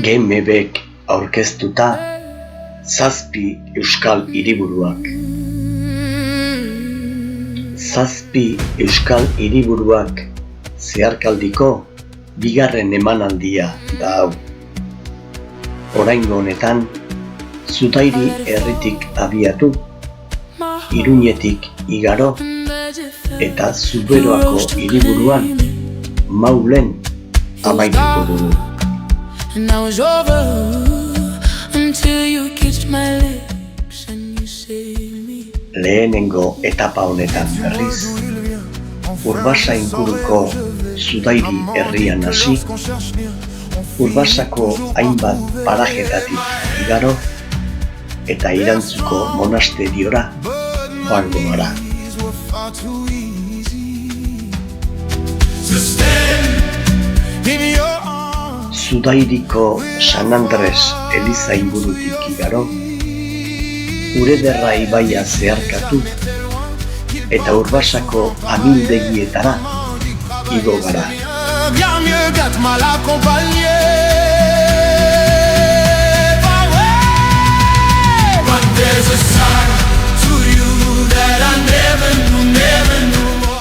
GMBek aurkeztuta 7 euskal hiriburuak. 7 euskal hiriburuak zeharkaldiko bigarren emanaldia da hau. Oraingo honetan, Zutairi herritik abiatu, Iruñetik igaro eta Zuberoako hiriburuan Maulen amaituko dugu. Lehenengo etapa honetan berriz, Urbasa inguruko Zutairi herrian hasi, Urbasako hainbat parajetatik igaro eta Irantzuko monasteriora joango gara. Zutairiko San Andres eliza ingurutik igaro, Urederra ibaia zeharkatu eta Urbasako amildegietara igo gara.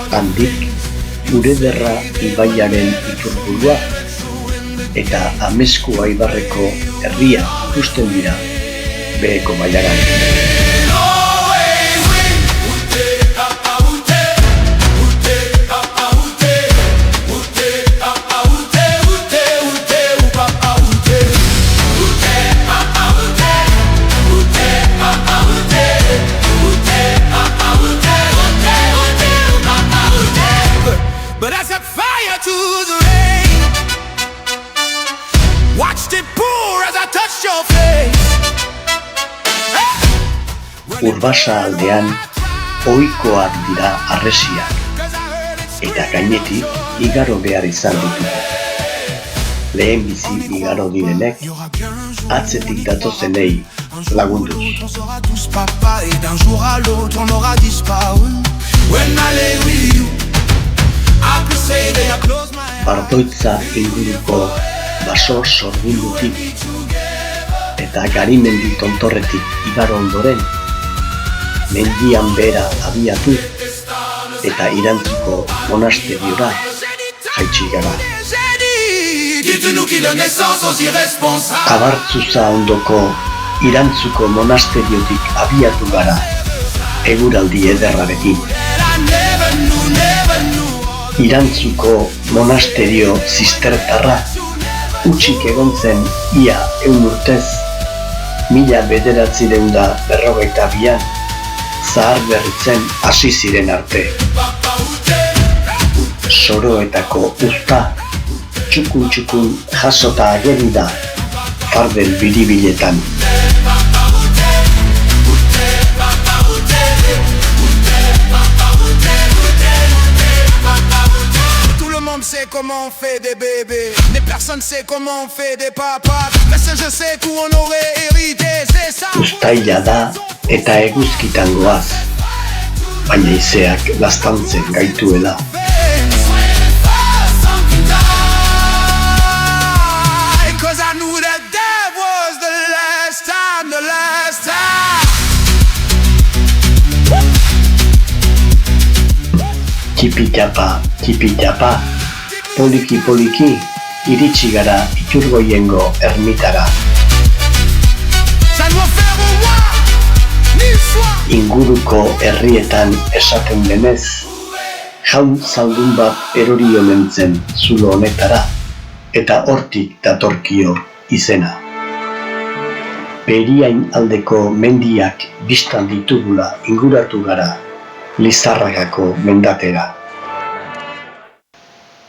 Handik, Urederra ibaiaren iturburua eta Amezkua ibarreko herria ikusten dira beheko bailaran. Urbasa aldean ohikoak dira harresiak eta gainetik igaro behar izan ditugu. Lehen bizi igaro direnek atzetik datozenei lagunduz. Bardoitza inguruko baso sorgundutik eta Garimendi tontorretik igaro ondoren mendian bera abiatu eta Irantzuko monasteriora jaitsi gara. Abartzuza ondoko Irantzuko monasteriotik abiatu gara eguraldi ederrarekin. Irantzuko monasterio zistertarra hutsik egon zen ia 100 urtez, 1952an zahar berritzen hasi ziren arte. Soroetako uzta txukun jasota ageri da fardel biribiletan. Sait comment on fait des bébés, mais personne sait comment on fait des papas. Mais ça je sais tout on aurait hérité, c'est ça. Uztaila da eta eguzkitan goaz, baina izeak laztantzen gaituela. Tipi-tapa, poliki iritsi gara Iturgoiengo ermitara. Inguruko herrietan esaten denez, jaun zaldun bat erori omen zen zulo honetara eta hortik datorkio izena. Beriain aldeko mendiak bistan ditugula inguratu gara Lizarragako mendatera.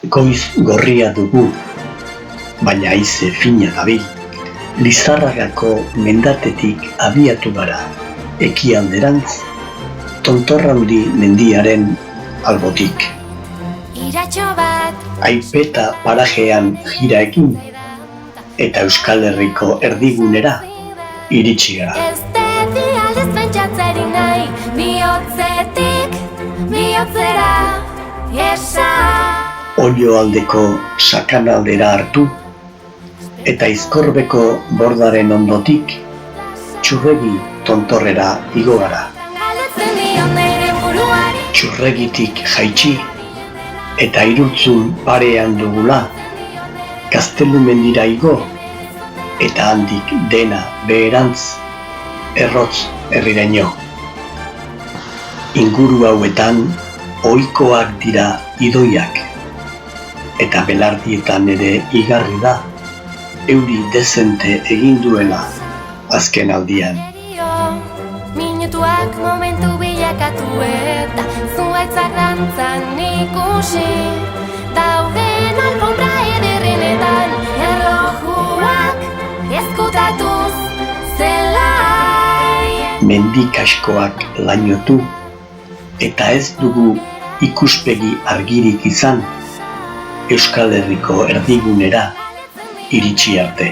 Goiz gorria dugu, baina haize fina dabil. Lizarragako mendatetik abiatu gara ekialderantz, Tontorraldi mendiaren albotik. Aipeta parajean jiraekin eta Euskal Herriko erdigunera iritsi gara. Oioaldeko sakanaldera hartu, eta Izkorbeko bordaren ondotik, Txurregi tontorrera igo gara. Txurregitik jaitsi, eta Irurtzun parean dugula, Gaztelu mendira igo, eta handik dena beherantz, Errotz herriraino. Inguru hauetan ohikoak dira idoiak, eta belardietan ere igarri da, euri dezente egin duela azken aldian. Minutuak momentu bilakatu eta zuaitzak dantzan ikusi, dauden alfombra ederrenetan erlojuak ezkutatuz zelai. Mendi kaskoak lainotu, eta ez dugu ikuspegi argirik izan Euskal Herriko erdigunera iritsi arte.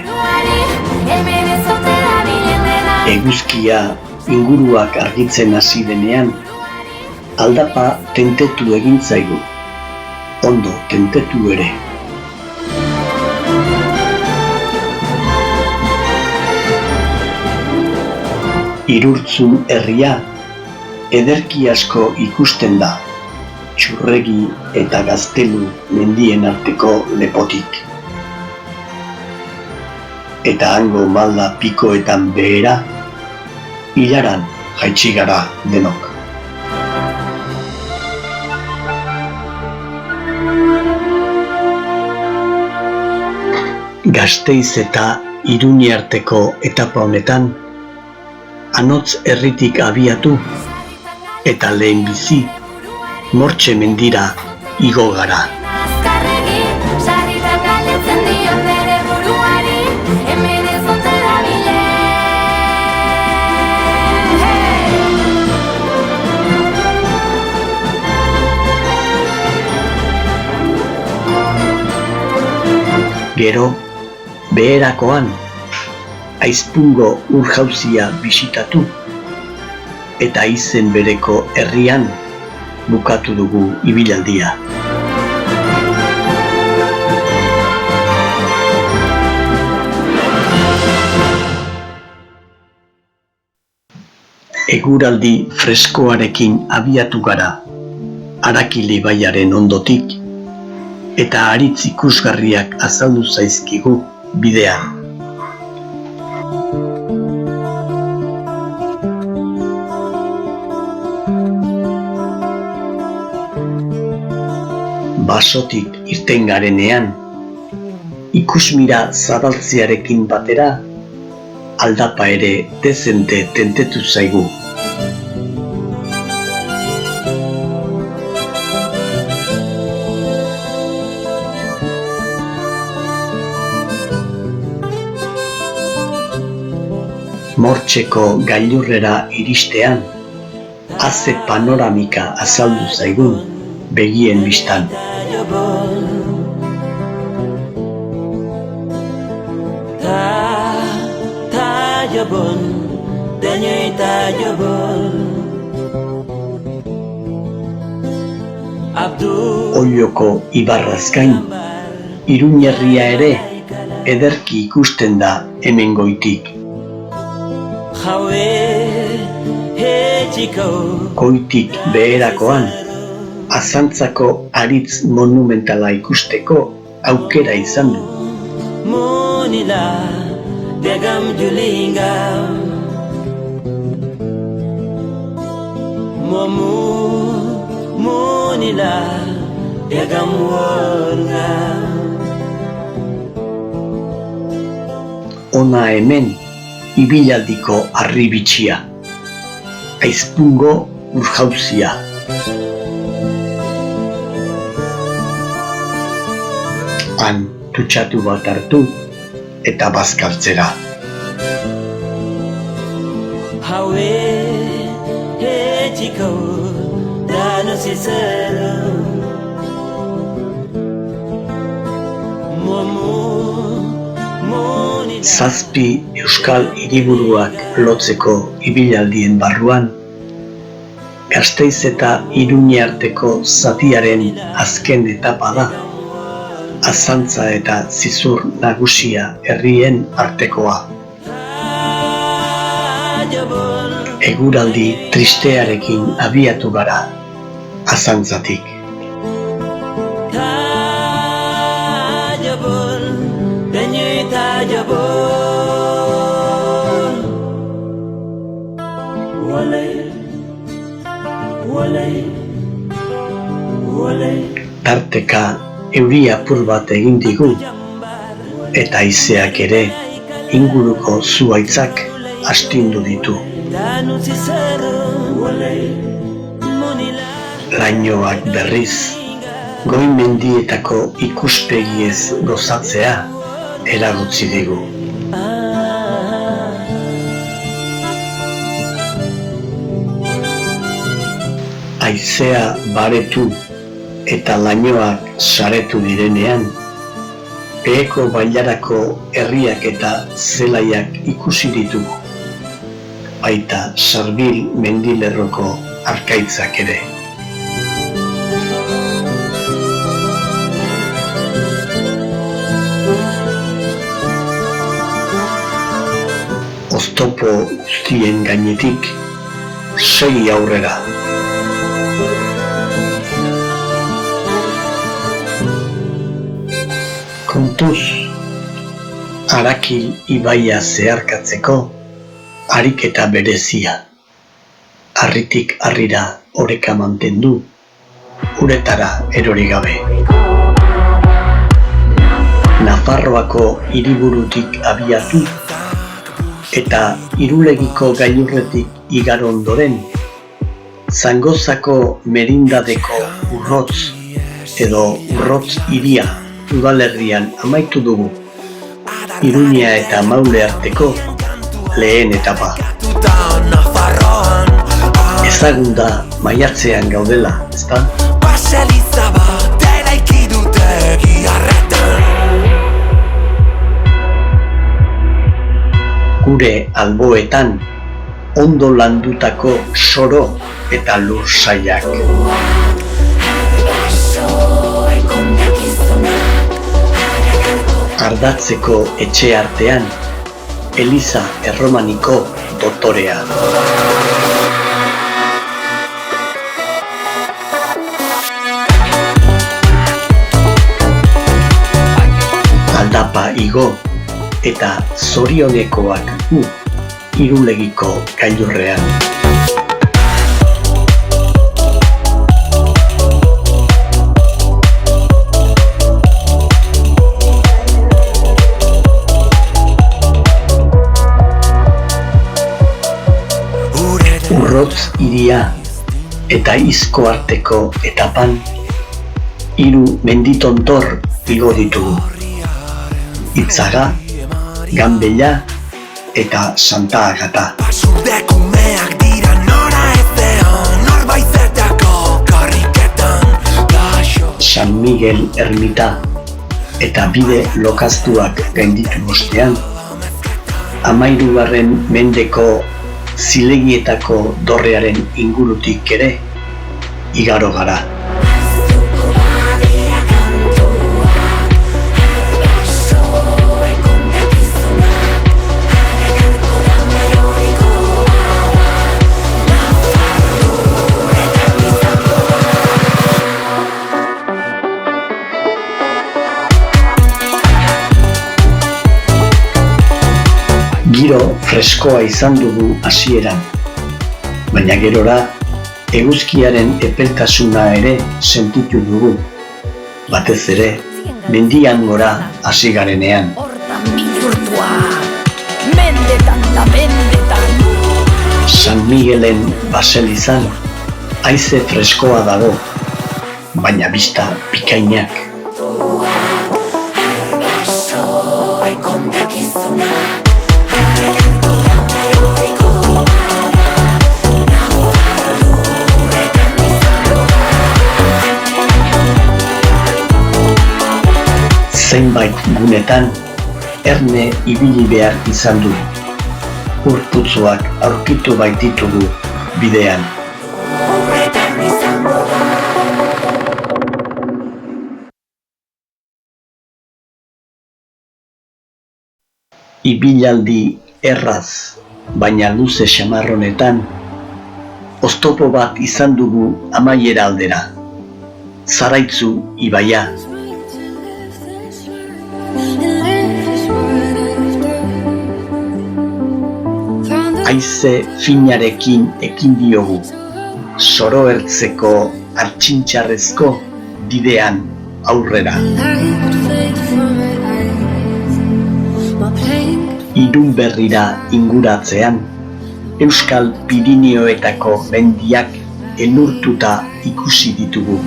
Eguzkia inguruak argitzen hasi denean, aldapa tentetu egin zaigu, ondo tentetu ere. Irurtzun herria ederki asko ikusten da, Txurregi eta Gaztelu mendien arteko lepotik. Eta hango malda pikoetan behera, ilaran jaitsi gara denok. Gasteiz eta Iruñe arteko etapa honetan, Anotz herritik abiatu, eta lehenbizi, Mortxe mendira igo gara. Gero, beherakoan, Aizpungo ur-jauzia bisitatu, eta izen bereko herrian bukatu dugu ibilaldia. Eguraldi freskoarekin abiatu gara, Arakili ibaiaren ondotik, eta haritz ikusgarriak azaldu zaizkigu bidean. Basotik irten garenean, ikusmira zabaltzearekin batera, aldapa ere dezente tentetu zaigu. Mortxeko gailurrera iristean, haze panoramika azaldu zaigun begien bistan. Oioko ibarraz gain, Iruñerria ere ederki ikusten da hemen goitik. Goitik beherakoan, Azantzako haritz monumentala ikusteko aukera izan du. Ona hemen ibilaldiko harribitxia, Aizpungo ur-jauzia. Han tutxatu bat hartu eta bazkaltzera. Zazpi euskal hiriburuak lotzeko ibilaldien barruan, Gasteiz eta Iruñe arteko zatiaren azken etapa da azantza eta zizur nagusia herrien artekoa. Eguraldi tristearekin abiatu gara azantzatik. Tarteka euri apur bat egin digu, eta haizeak ere inguruko zuhaitzak astindu ditu. Lainoak berriz, goi mendietako ikuspegiez gozatzea eragotzi digu. Haizea baretu eta lainoak saretu direnean, beheko bailarako herriak eta zelaiak ikusi ditugu, baita Sarbil mendilerroko arkaitzak ere. Oztopo guztien gainetik, segi aurrera. Kontuz, Arakil ibaia zeharkatzeko ariketa berezia. Harritik harrira oreka mantendu, uretara erori gabe. Nafarroako hiriburutik abiatu eta Irulegiko gailurretik igaro ondoren, Zangozako merindadeko urrotz edo urrotz hiria udalerrian amaitu dugu, Iruña eta Maule arteko lehen etapa. Ezagun da maiatzean gaudela, ezta? Gure alboetan ondo landutako soro eta lur sailak. Ardatzeko etxe artean, Eliza Erromaniko dotorea. Aldapa igo eta zorionekoak gu Irulegiko gailurrean. Urrotz hiria eta Izko arteko etapan 3 menditontor igo ditugu. Itzaga, Ganbella eta Santa Agata. San Miguel ermita eta bide lokaztuak gainditu ostean, 13. mendeko Zilegietako dorrearen ingurutik ere igaro gara. Giro freskoa izan dugu hasieran, baina gerora eguzkiaren epeltasuna ere sentitu dugu, batez ere mendian gora hasi garenean. San Miguelen baselizan haize freskoa dago, baina bista pikainak. Zenbait gunetan erne ibili behar izan du. Urputzuak aurkitu baititugu bidean. Ibilaldi erraz, baina luze xamarronetan, oztopo bat izan dugu amaiera aldera. Zaraitzu ibaia. Haize finarekin ekin diogu, soro ertzeko artxintxarrezko bidean aurrera. Irun berrira inguratzean, Euskal Pirineoetako mendiak elurtuta ikusi ditugu.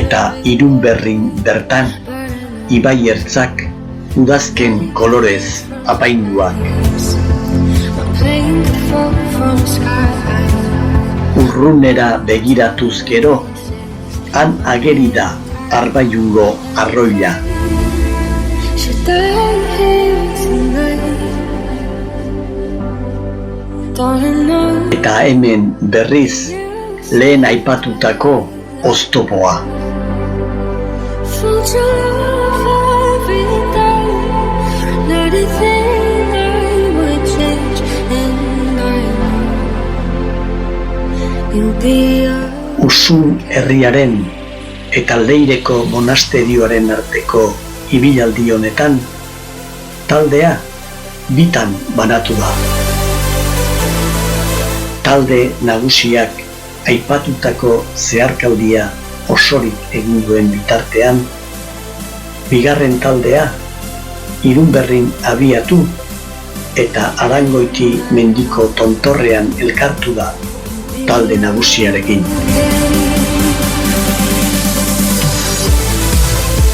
Eta Irun berrin bertan, ibai ertzak udazken kolorez apainduak. Urrunera begiratuz gero, han ageri da Arbaiungo arroila. Eta hemen berriz lehen aipatutako oztopoa. Usun herriaren eta Leireko monasterioaren arteko ibilaldi honetan, taldea bitan banatu da. Talde nagusiak aipatutako zeharkaldia osorik egin duen bitartean, bigarren taldea Irun berrin abiatu eta Arangoiti mendiko tontorrean elkartu da talde nagusiarekin.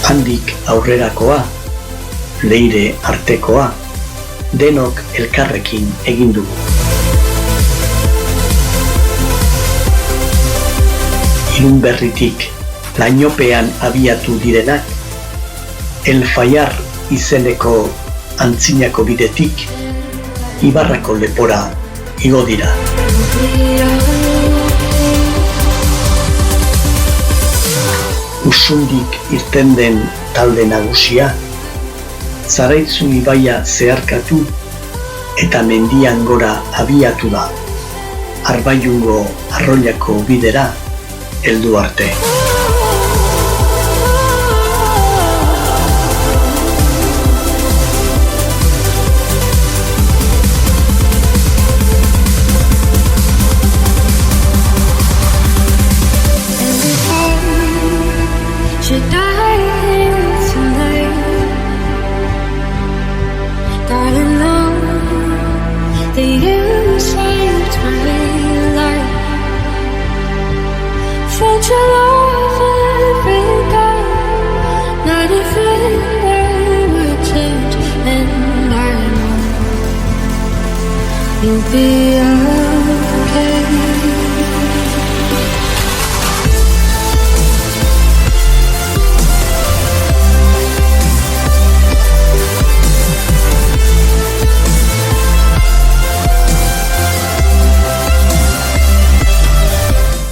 Handik aurrerakoa, Leire artekoa, denok elkarrekin egin dugu. Irun berritik Lainopean abiatu direnak, El Faiar izeneko antzinako bidetik Ibarrako lepora igo dira. Usundik irten den talde nagusia, Zaraitzu ibaia zeharkatu eta mendian gora abiatu da, Arbaiungo arroilako bidera heldu arte. You'll be okay.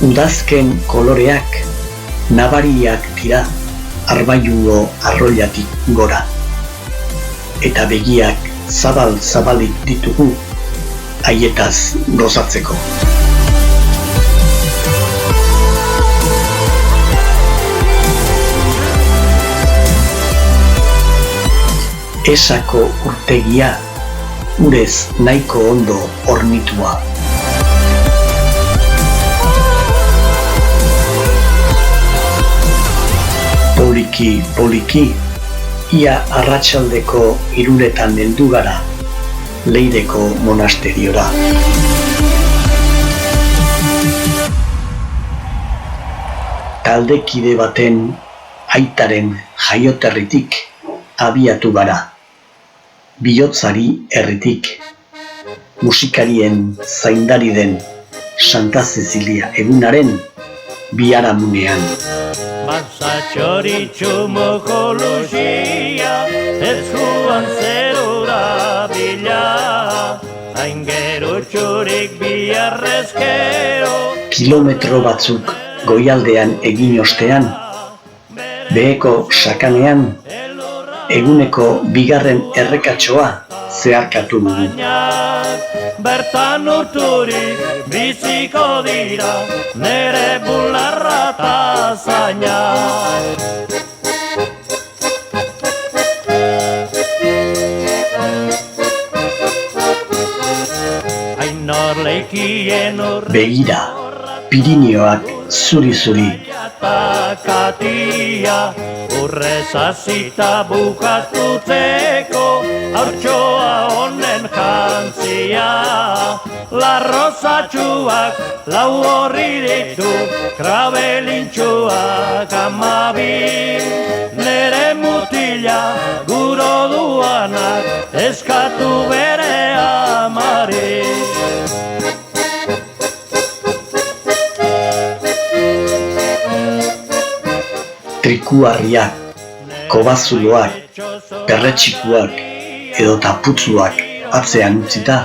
Udazken koloreak nabariak dira Arbaiungo arroilatik gora, eta begiak zabal-zabalik ditugu haietaz gozatzeko. Esako urtegia urez nahiko ondo hornitua. Poliki, ia arratsaldeko 3 heldu gara Leireko monasteriora. Taldekide baten aitaren jaioterritik abiatu gara, bihotzari herritik, musikarien zaindari den Santa Cecilia egunaren biharamunean. Pasatxoritxu mokologia, ez juan zerura bila, Aingerutxurik biarrezkero. Kilometro batzuk goialdean egin ostean, beheko sakanean, eguneko bigarren errekatxoa zeharkatu dugu. Bertan urturik biziko dira, nere bularra eta zainak. Begira, Pirinioak zuri-zuri. Katia, urrez azita bukatutzeko, haurtxoa honen jantzia. Larrozatxuak lau horri ditu, krabelintxuak amabi. Nere mutila guro duanak, eskatu bere amari. Trikuarriak, kobazuloak, perretxikuak edo taputzuak atzean utzita,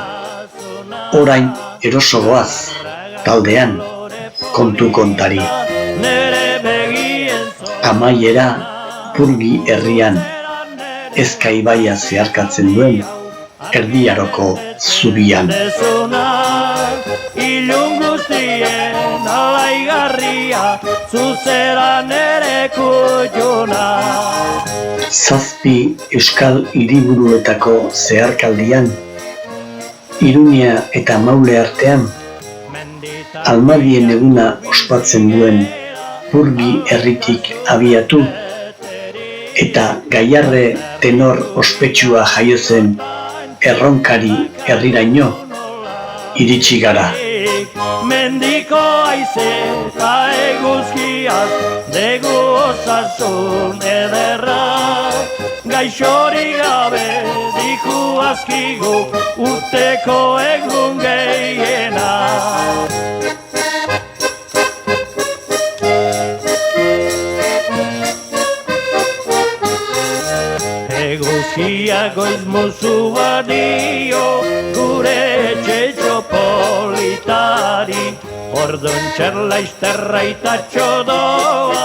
orain erosogoaz, taldean, kontu kontari. Amaiera, Purgi herrian, Ezka ibaia zeharkatzen duen, Erdiaroko zubian. Ilun guztien alaigarria, zuzeran ere kutxuna. Zazpi euskal hiriburuetako zeharkaldian, Iruña eta Maule artean, Almadien eguna ospatzen duen Purgi herritik abiatu, eta Gaiarre tenor ospetsua jaio zen Erronkari herriraino iritsi gara. Mendiko aize eta eguzkiaz, degu osasun ederra. Gaixori gabe diku azkigu, urteko egun gehiena. Eguzkia goiz musu badio, gure etxetxo politari. Orduan txerlaizterra itatxo doa,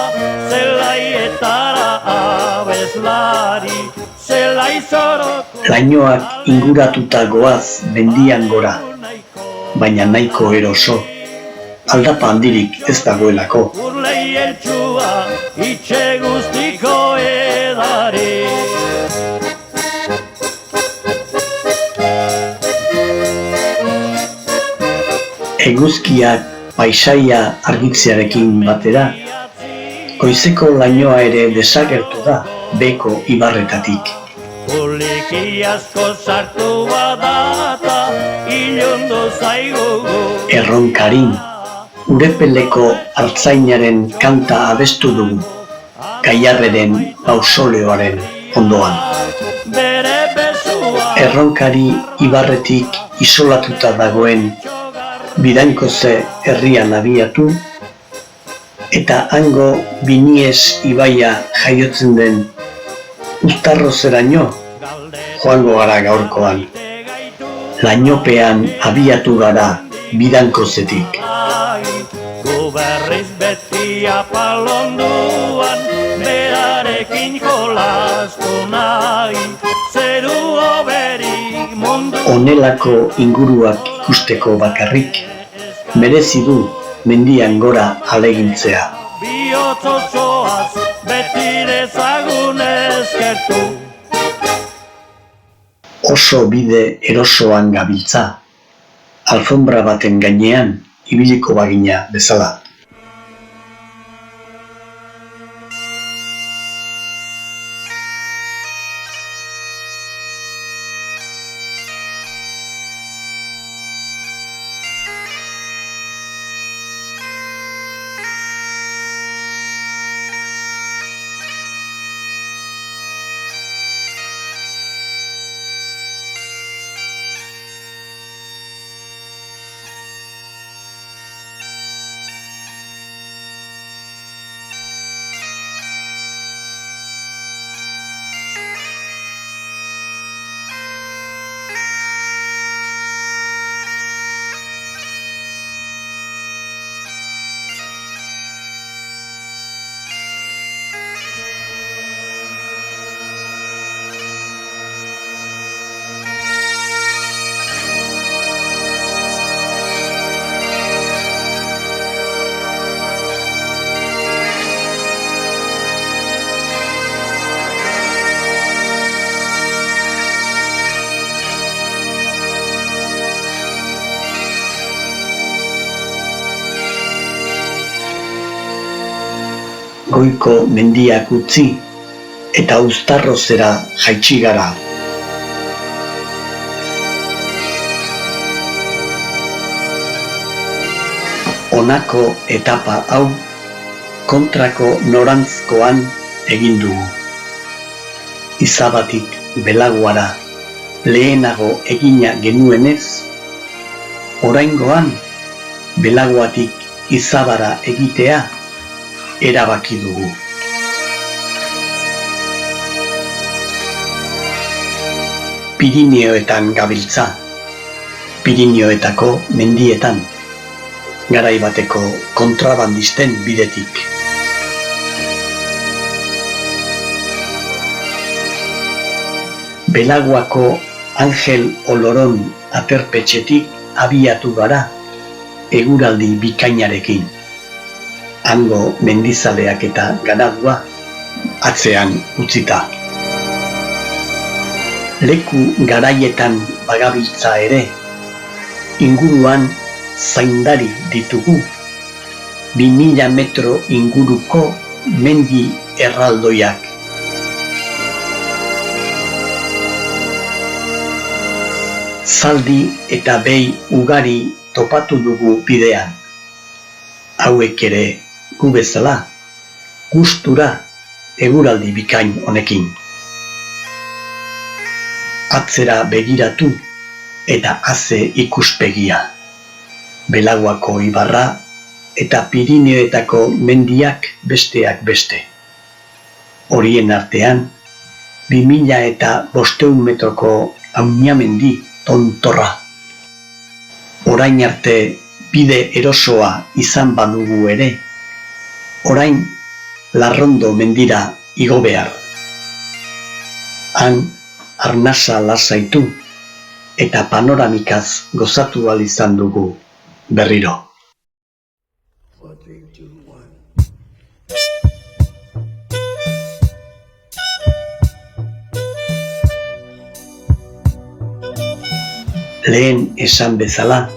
zelaietara abeslari. Zelai zoroko... Lainoak inguratuta goaz mendian gora, baina nahiko eroso, aldapa handirik ez dagoelako. Urlei eltsua, itxe guztiko edari. Eguzkiak paisaia argitzearekin batera, goizeko lainoa ere desagertu da beheko ibarretatik. Uliki asko sartu badata, ilundu zaigu. Erronkarin, Urepeleko artzainaren kanta abestu dugu, Gaiarreren mausoleoaren ondoan. Erronkari ibarretik isolatuta dagoen Bidainkoze herrian abiatu, eta hango Binies ibaia jaiotzen den Uztarrozeraino joango gara gaurkoan. Lainopean abiatu gara Bidankozetik. Guberriz beti apalonduan, berarekin jolastu nahi, zeru oberik mundu. Honelako inguruak ikusteko bakarrik, merezi du mendian gora alegintzea. Bihotz osoaz, beti dezagun eskertu. Oso bide erosoan gabiltza, alfombra baten gainean ibiliko bagina bezala. goiko mendiak utzi eta Uztarrozera jaitsi gara. Honako etapa hau kontrako norantzkoan egin dugu. Izabatik Belaguara lehenago egina genuenez, oraingoan Belaguatik Izabara egitea erabaki dugu. Pirineoetan gabiltza, Pirineoetako mendietan, garai bateko kontrabandisten bidetik. Belaguako Angel Oloron aterpetxetik abiatu gara eguraldi bikainarekin. Hango mendizaleak eta ganadua atzean utzita. Leku garaietan bagabiltza ere, inguruan zaindari ditugu 2000 metro inguruko mendi erraldoiak. Zaldi eta behi ugari topatu dugu bidean. Hauek ere gu bezala, gustura eguraldi bikain honekin. Atzera begiratu eta haze ikuspegia. Belaguako ibarra eta Pirineoetako mendiak besteak beste. Horien artean, 2500 metroko Auniamendi tontorra. Orain arte bide erosoa izan badugu ere, orain Larrondo mendira igo behar. Han arnasa lasaitu eta panoramikaz gozatu ahal izan dugu berriro. Lehen esan bezala,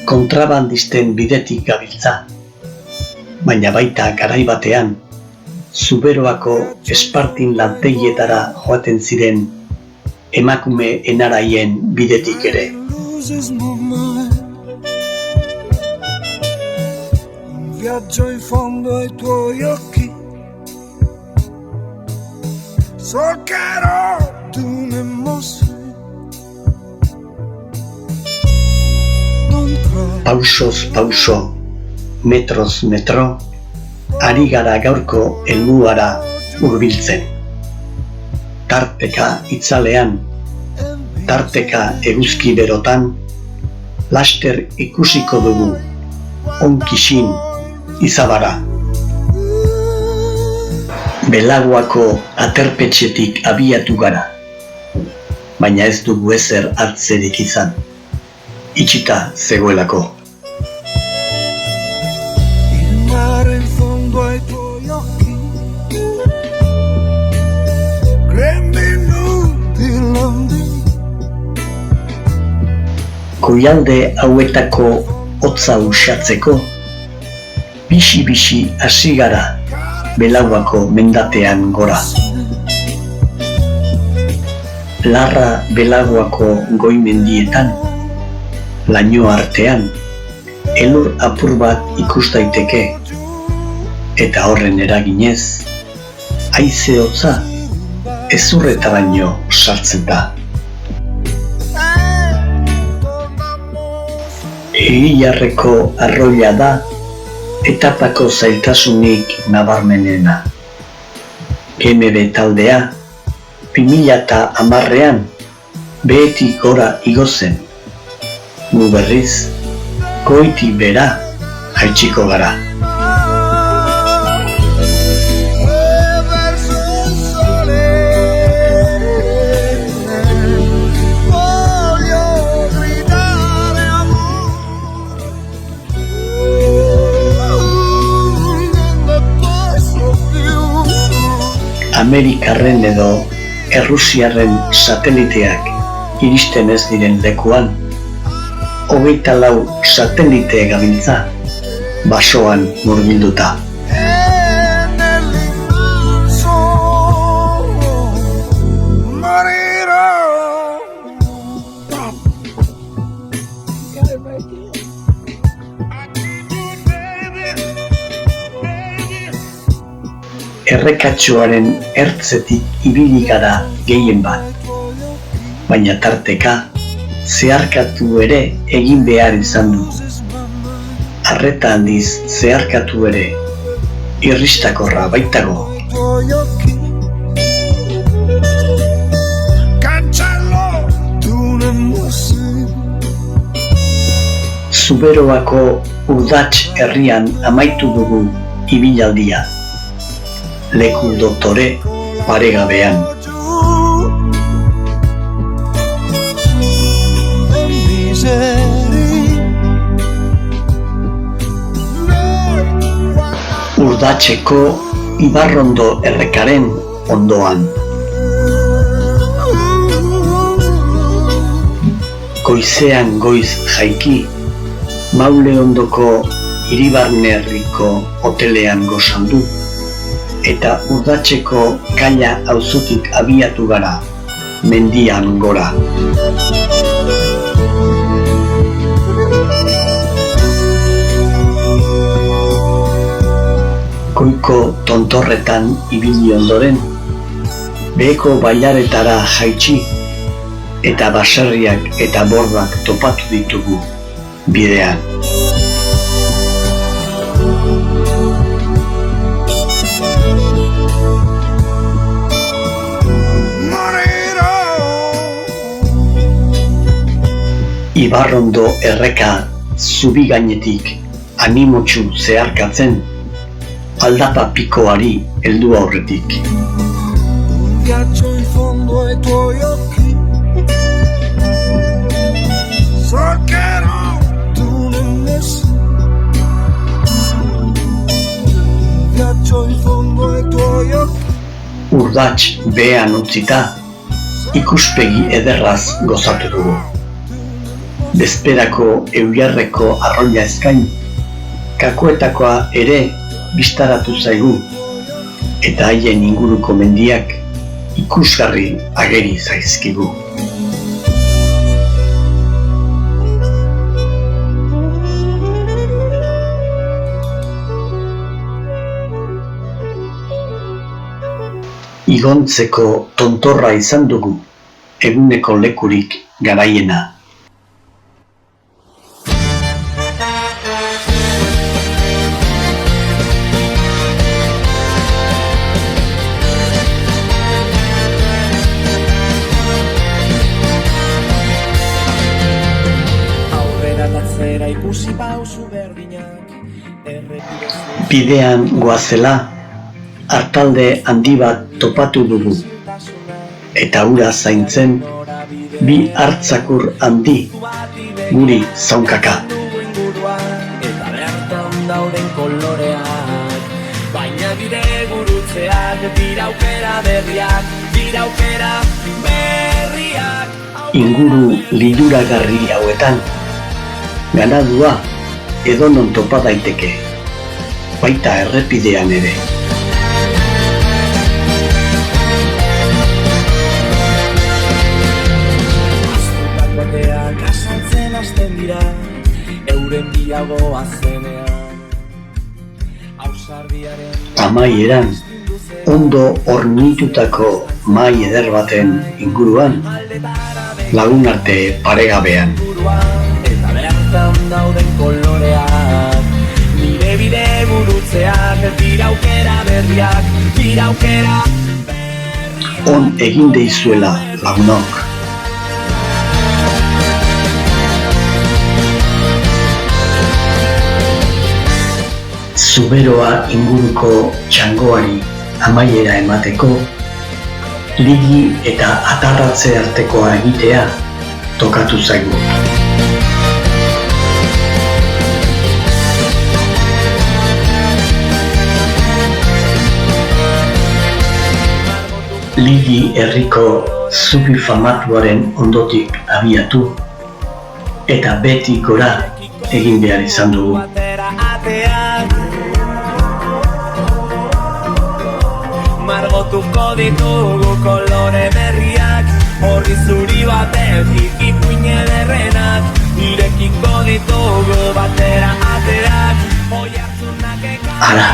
kontrabandisten bidetik gabiltza, baina baita garai batean, Zuberoako Espartin lantegietara joaten ziren emakume enaraien bidetik ere. Viaggio in fondo ai tuoi occhi, so che ero tu ne mostri. Pausoz pauso, metroz metro, ari gara gaurko helmuara hurbiltzen. Tarteka itzalean, tarteka eguzki berotan, laster ikusiko dugu, onkixin Izabara. Belaguako aterpetxetik abiatu gara, baina ez dugu ezer hartzerik izan, itxita zegoelako. Il mare in fondo ai tuoi occhi, grembi nudi. Goialde hauetako hotza uxatzeko, bixi-bixi hasi gara Belaguako mendatean gora. Larra Belaguako goi-mendietan, laino artean, elur apur bat ikus daiteke, eta horren eraginez, haize hotza ezurretaraino sartzen da. Egilarreko arroila da, etapako zailtasunik nabarmenena. GMB taldea, 2010an, behetik gora igo zen. Gu berriz, goitik bera jaitsiko gara. Amerikarren edo Errusiarren sateliteak iristen ez diren lekuan, 24 satelite gabiltza basoan murgilduta. errekatxoaren ertzetik ibili gara gehien bat, baina tarteka zeharkatu ere egin behar izan du. Arreta handiz zeharkatu ere irristakorra baitago. Zuberoako Urdatx herrian amaitu dugu ibilaldia, leku doktore paregabean. Urdatxeko Ibarrondo errekaren ondoan. Goizean goiz jaiki, Maule ondoko Iribarnerriko hotelean gozaldu, eta Urdatxeko Kaila auzotik abiatu gara, mendian gora. Goiko tontorretan ibili ondoren, beheko bailaretara jaitsi, eta baserriak eta bordak topatu ditugu bidean. Ibarrondo erreka zubi gainetik animotsu zeharkatzen, aldapa pikoari heldu aurretik. Urdatx behean utzita, ikuspegi ederraz gozatu dugu. Bezperako euliarreko arroila eskain, kakoetakoa ere bistaratu zaigu, eta haien inguruko mendiak ikusgarri ageri zaizkigu. Igontzeko tontorra izan dugu, eguneko lekurik garaiena. Bidean goazela, hartalde handi bat topatu dugu, eta hura zaintzen bi hartzakur handi guri zaunkaka. Baina bide gurutzeak, dira aukera berriak. Inguru liluragarri hauetan, ganadua edonon topa daiteke, baita errepidean ere. Aztutak bateak asaltzen hasten dira, euren biagoa zenean. Amaieran, ondo hornitutako mahai eder baten inguruan, lagun arte paregabean. Dauden koloreak, nire bide gurutzeak, dira aukera berriak. On egin deizuela lagunok. Zuberoa inguruko txangoari amaiera emateko, ligi eta atarratze artekoa egitea tokatu zaigu. Ligi herriko zubi famatuaren ondotik abiatu, eta beti gora egin behar izan dugu. Margotuko ditugu kolore berriak, horri zuri batetik ipuin ederrenak, irekiko ditugu batera aterak. Ara,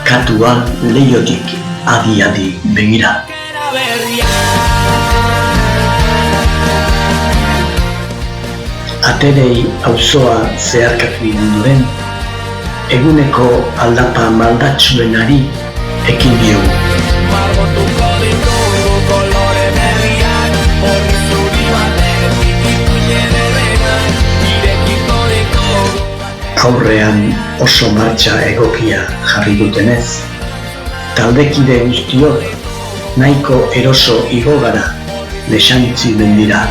katua leiotik adi-adi begira. Aterei auzoa zeharkatu ondoren, eguneko aldapa maldatsuenari ekin diogu. Margotuko ditugu kolore berriak, horri zuri batek ipuinen errenak, irekiko ditugu. Aurrean oso martxa egokia jarri dutenez, taldekide guztiok nahiko eroso igo gara Lexantzi mendira.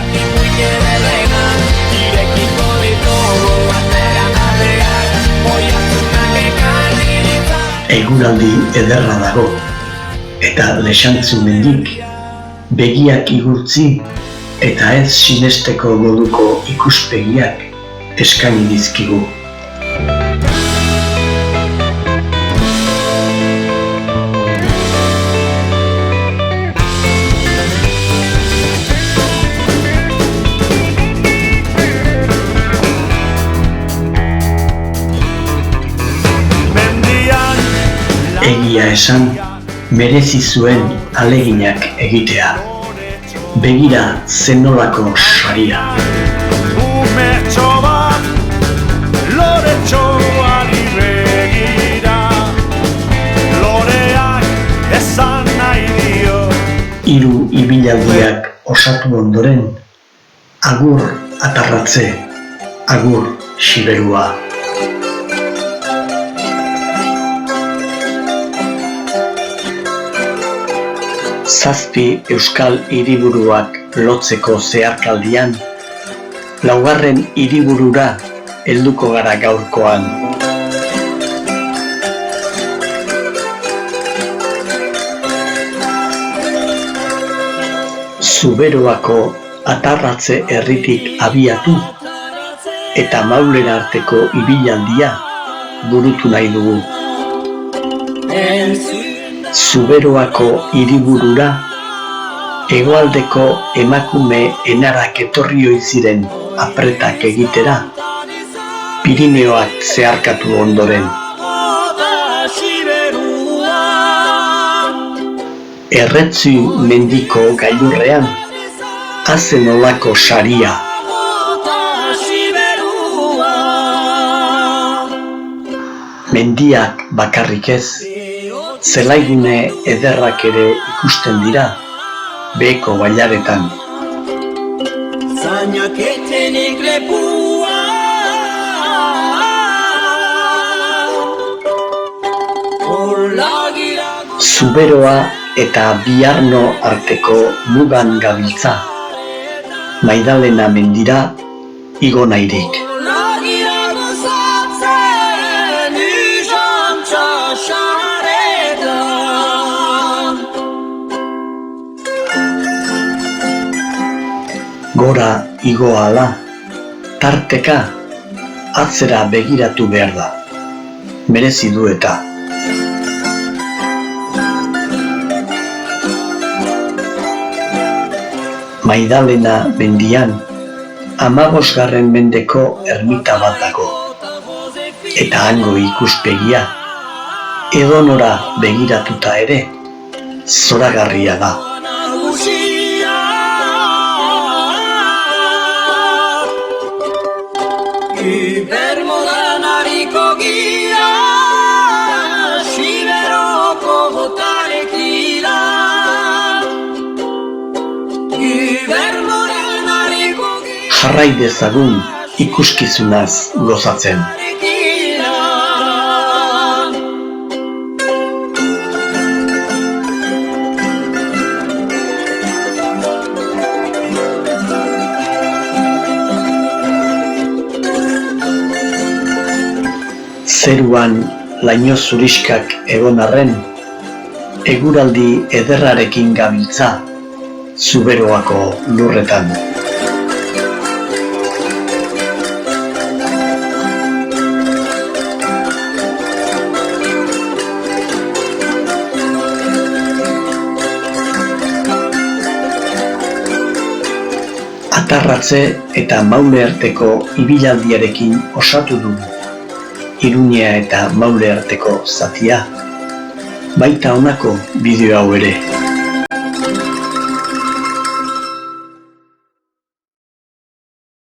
Eguraldi ederra dago, eta Lexantzi mendik begiak igurtzi eta ez sinesteko moduko ikuspegiak eskaini dizkigu. Egia esan, merezi zuen aleginak egitea. Begira zenolako saria. Umetxo bat, loretxoari begira, loreak esan nahi dio. Hiru ibilaldiak osatu ondoren, agur atarratze, agur xiberua. Zazpi euskal hiriburuak lotzeko zeharkaldian, laugarren hiriburura helduko gara gaurkoan. Zuberoako atarratze herritik abiatu eta Maulera arteko ibilaldia burutu nahi dugu. Zuberoako hiriburura hegoaldeko emakume enarak etorri ohi ziren apretak egitera, Pirineoak zeharkatu ondoren. Erretzu mendiko gailurrean, hazen olako saria. Mendiak bakarrik ez, zelaigune ederrak ere ikusten dira, beheko bailaretan. Zainak etxenik lepua, Zuberoa eta Biarno arteko mugan gabiltza, Maidalena mendira igo nahirik. Gora igo ahala, tarteka atzera begiratu behar da, merezi du eta. Maidalena mendian 15. mendeko ermita bat dago, eta hango ikuspegia, edonora begiratuta ere, zoragarria da. Ibermodanariko gira, Siberoko botarekira. Ibermodanariko gira, Jarrai dezagun ikuskizunaz gozatzen. Zeruan laino zuriskak egon arren, eguraldi ederrarekin gabiltza Zuberoako lurretan. Atarratze eta Maule arteko ibilaldiarekin osatu dugu Iruña eta Maule arteko zatia, baita honako bideo hau ere.